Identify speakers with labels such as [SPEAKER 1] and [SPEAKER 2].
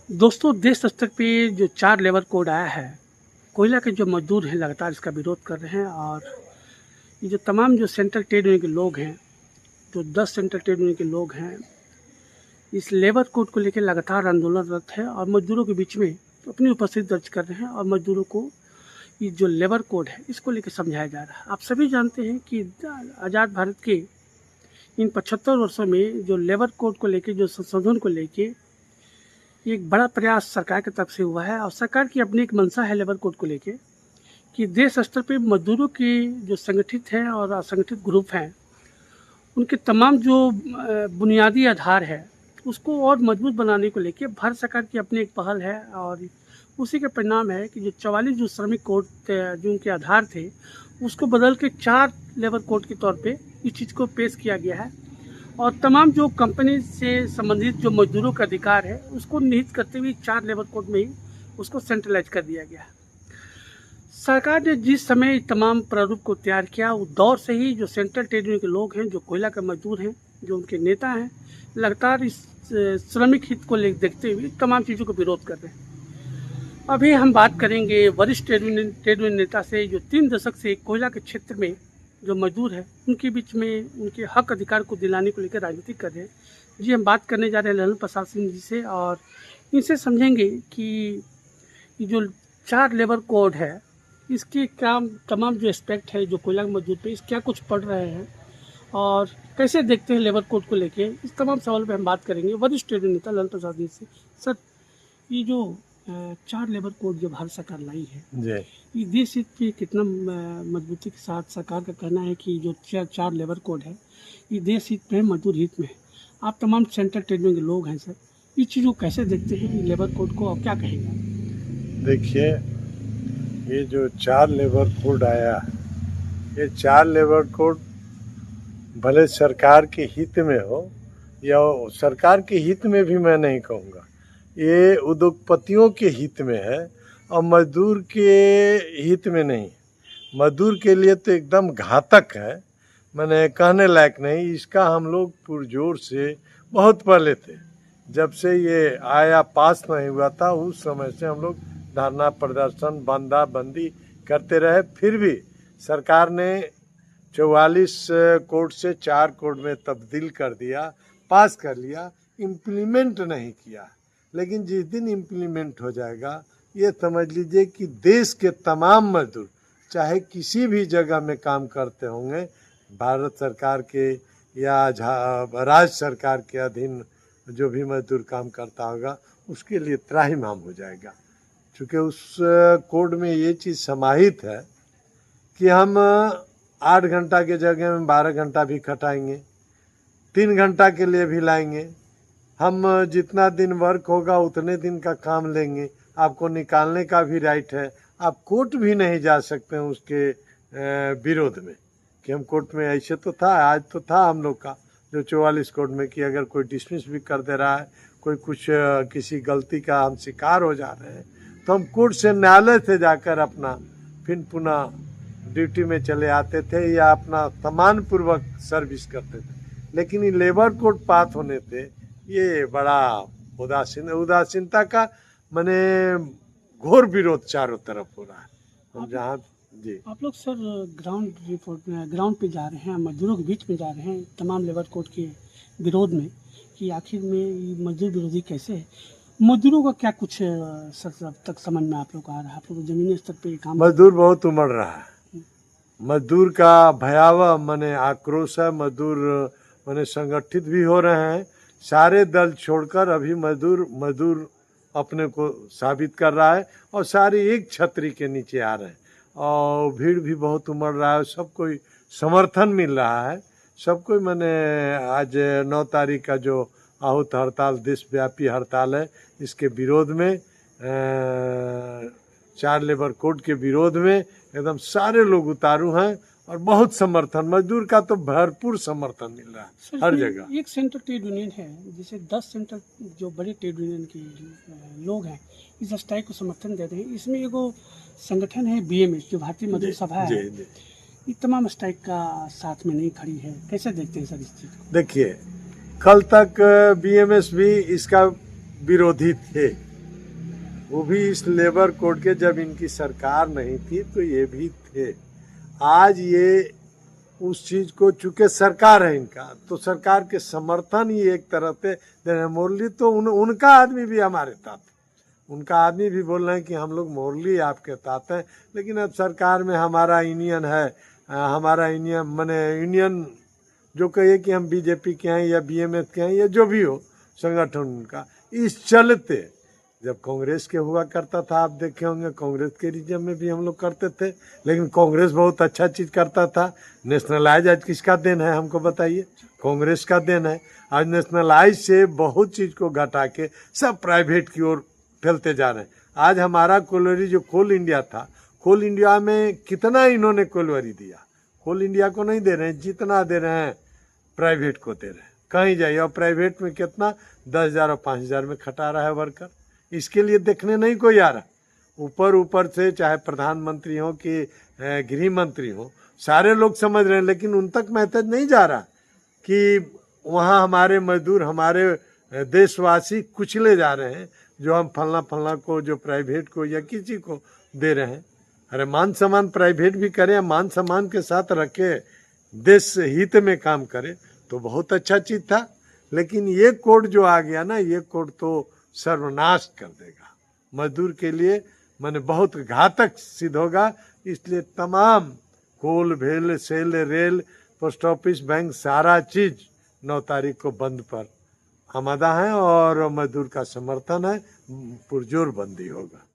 [SPEAKER 1] दोस्तों, देश स्तर पे जो 4 लेबर कोड आया है, कोयला के जो मज़दूर हैं लगातार इसका विरोध कर रहे हैं। और ये जो तमाम जो सेंट्रल ट्रेड यूनियन के लोग हैं, जो 10 सेंट्रल ट्रेड यूनियन के लोग हैं, इस लेबर कोड को लेकर लगातार आंदोलनरत है और मज़दूरों के बीच में अपनी उपस्थिति दर्ज कर रहे हैं। और मज़दूरों को ये जो लेबर कोड है, इसको लेकर समझाया जा रहा है। आप सभी जानते हैं कि आज़ाद भारत के इन 75 वर्षों में जो लेबर कोड को लेके, जो संशोधन को लेके एक बड़ा प्रयास सरकार की तरफ से हुआ है। और सरकार की अपनी एक मंशा है लेबर कोड को लेके कि देश स्तर पे मजदूरों के जो संगठित हैं और असंगठित ग्रुप हैं, उनके तमाम जो बुनियादी आधार है, उसको और मजबूत बनाने को लेके भारत सरकार की अपनी एक पहल है। और उसी का परिणाम है कि जो 44 जो श्रमिक कोड जो उनके आधार थे, उसको बदल के 4 लेबर कोड के तौर पे इस चीज़ को पेश किया गया है। और तमाम जो कंपनी से संबंधित जो मजदूरों का अधिकार है, उसको निहित करते हुए 4 लेबर कोड में ही उसको सेंट्रलाइज कर दिया गया है। सरकार ने जिस समय तमाम प्रारूप को तैयार किया, उस दौर से ही जो सेंट्रल ट्रेड यूनियन के लोग हैं, जो कोयला के मजदूर हैं, जो उनके नेता हैं, लगातार इस श्रमिक हित को देखते हुए तमाम चीज़ों को विरोध कर रहे हैं। अभी हम बात करेंगे वरिष्ठ ट्रेड यूनियन नेता से, जो 3 दशक से कोयला के क्षेत्र में जो मजदूर है, उनके बीच में उनके हक अधिकार को दिलाने को लेकर राजनीति कर रहे हैं। जी, हम बात करने जा रहे हैं ललन प्रसाद सिंह जी से, और इनसे समझेंगे कि ये जो 4 लेबर कोड है, इसके क्या तमाम जो एस्पेक्ट है जो कोयला के मजदूर पे, इस क्या कुछ पढ़ रहे हैं और कैसे देखते हैं लेबर कोड को लेके, इस तमाम सवालों पे हम बात करेंगे वरिष्ठ ट्रेड यूनियन नेता ललन प्रसाद जी से। सर, ये जो 4 लेबर कोड जो भारत सरकार लाई है, ये देश हित पे कितना मजबूती के साथ सरकार का कहना है कि जो 4 लेबर कोड है, ये देश हित में, मजदूर हित में है। आप तमाम सेंट्रल ट्रेड यूनियन के लोग हैं सर, इस चीज़ को कैसे देखते हैं, ये लेबर कोड को, और क्या कहेंगे?
[SPEAKER 2] देखिए, ये जो 4 लेबर कोड आया, ये 4 लेबर कोड भले सरकार के हित में हो या सरकार के हित में भी मैं नहीं कहूँगा, ये उद्योगपतियों के हित में है और मजदूर के हित में नहीं। मजदूर के लिए तो एकदम घातक है, मैंने कहने लायक नहीं। इसका हम लोग पुरजोर से बहुत पहले थे, जब से ये आया पास नहीं हुआ था, उस समय से हम लोग धरना प्रदर्शन बंदी करते रहे। फिर भी सरकार ने 44 कोड से 4 कोड में तब्दील कर दिया, पास कर लिया, इम्प्लीमेंट नहीं किया। लेकिन जिस दिन इम्प्लीमेंट हो जाएगा, ये समझ लीजिए कि देश के तमाम मजदूर, चाहे किसी भी जगह में काम करते होंगे, भारत सरकार के या राज्य सरकार के अधीन जो भी मजदूर काम करता होगा, उसके लिए त्राहिमाम हो जाएगा। चूँकि उस कोड में ये चीज़ समाहित है कि हम 8 घंटा के जगह में 12 घंटा भी खटाएंगे, 3 घंटा के लिए भी लाएंगे। हम जितना दिन वर्क होगा उतने दिन का काम लेंगे। आपको निकालने का भी राइट है। आप कोर्ट भी नहीं जा सकते हैं उसके विरोध में कि हम कोर्ट में, ऐसे तो था, आज तो था हम लोग का जो 44 कोड में कि अगर कोई डिसमिस भी कर दे रहा है, कोई कुछ किसी गलती का हम शिकार हो जा रहे हैं, तो हम कोर्ट से, न्यायालय से जाकर अपना फिर पुनः ड्यूटी में चले आते थे या अपना सम्मानपूर्वक सर्विस करते थे। लेकिन ये लेबर कोड पास होने पे ये बड़ा उदासीनता का माने घोर विरोध चारों तरफ हो रहा है। हम जहाँ जी,
[SPEAKER 1] आप लोग सर ग्राउंड पे जा रहे हैं, मजदूरों के बीच में जा रहे हैं तमाम लेबर कोड के विरोध में, कि आखिर में ये मजदूर विरोधी कैसे है, मजदूरों का क्या कुछ सर अब तक समझ में आप लोग को आ रहा है? आप लोग जमीनी स्तर पे काम,
[SPEAKER 2] मजदूर बहुत उमड़ रहा है। मजदूर का भयावह माने आक्रोश है। मजदूर माने संगठित भी हो रहे हैं। सारे दल छोड़कर अभी मजदूर अपने को साबित कर रहा है और सारे एक छतरी के नीचे आ रहे हैं और भीड़ भी बहुत उमड़ रहा है। सबको समर्थन मिल रहा है, सबको। मैंने आज 9 तारीख का जो आहूत हड़ताल, देशव्यापी हड़ताल है, इसके विरोध में, 4 लेबर कोड के विरोध में एकदम सारे लोग उतारू हैं और बहुत समर्थन, मजदूर का तो भरपूर समर्थन मिल रहा है हर जगह।
[SPEAKER 1] एक सेंट्रल ट्रेड यूनियन है, जिसे 10 सेंट्रल जो बड़े ट्रेड यूनियन के लोग हैं इस स्ट्राइक को समर्थन देते हैं। इसमें एगो संगठन है BMS, जो भारतीय मजदूर सभा है, ये तमाम स्ट्राइक का साथ में नहीं खड़ी है। कैसे देखते हैं सर इस चीज़ को?
[SPEAKER 2] देखिए, कल तक BMS भी इसका विरोधी थे, वो भी इस लेबर कोड के, जब इनकी सरकार नहीं थी तो ये भी थे। आज ये उस चीज को, चूंकि सरकार है इनका, तो सरकार के समर्थन ही एक तरह से दे रहे हैं। मुरली तो उनका आदमी भी हमारे साथ, उनका आदमी भी बोल रहे हैं कि हम लोग मुरली आपके साथ हैं, लेकिन अब सरकार में हमारा यूनियन है, हमारा यूनियन माने यूनियन जो कहे कि हम बीजेपी के हैं या बीएमएस के हैं या जो भी हो संगठन उनका, इस चलते जब कांग्रेस के हुआ करता था, आप देखे होंगे कांग्रेस के रिजम में भी हम लोग करते थे, लेकिन कांग्रेस बहुत अच्छा चीज़ करता था। नेशनलाइज आज किसका देन है, हमको बताइए? कांग्रेस का देन है। आज नेशनलाइज से बहुत चीज़ को घटा के सब प्राइवेट की ओर फैलते जा रहे हैं। आज हमारा कोलवरी जो कोल इंडिया था, कोल इंडिया में कितना इन्होंने कोलवरी दिया, कोल इंडिया को नहीं दे रहे हैं, जितना दे रहे हैं प्राइवेट को दे रहे हैं। कहीं जाइए और प्राइवेट में कितना 10,000 और 5,000 में खटा रहा है वर्कर। इसके लिए देखने नहीं कोई आ रहा। ऊपर से चाहे प्रधानमंत्री हो कि गृह मंत्री हो, सारे लोग समझ रहे हैं, लेकिन उन तक मैसेज नहीं जा रहा कि वहाँ हमारे मजदूर, हमारे देशवासी कुचले जा रहे हैं, जो हम फलना को, जो प्राइवेट को या किसी को दे रहे हैं। अरे मान सम्मान प्राइवेट भी करें, मान सम्मान के साथ रखे, देश हित में काम करे तो बहुत अच्छा चीज़ था। लेकिन ये कोड जो आ गया ना, ये कोड तो सर्वनाश कर देगा मजदूर के लिए, माने बहुत घातक सिद्ध होगा। इसलिए तमाम कोल भेल, SAIL, rail, post office, bank, सारा चीज़ 9 तारीख को बंद पर आमादा है और मजदूर का समर्थन है, पुरजोर बंदी होगा।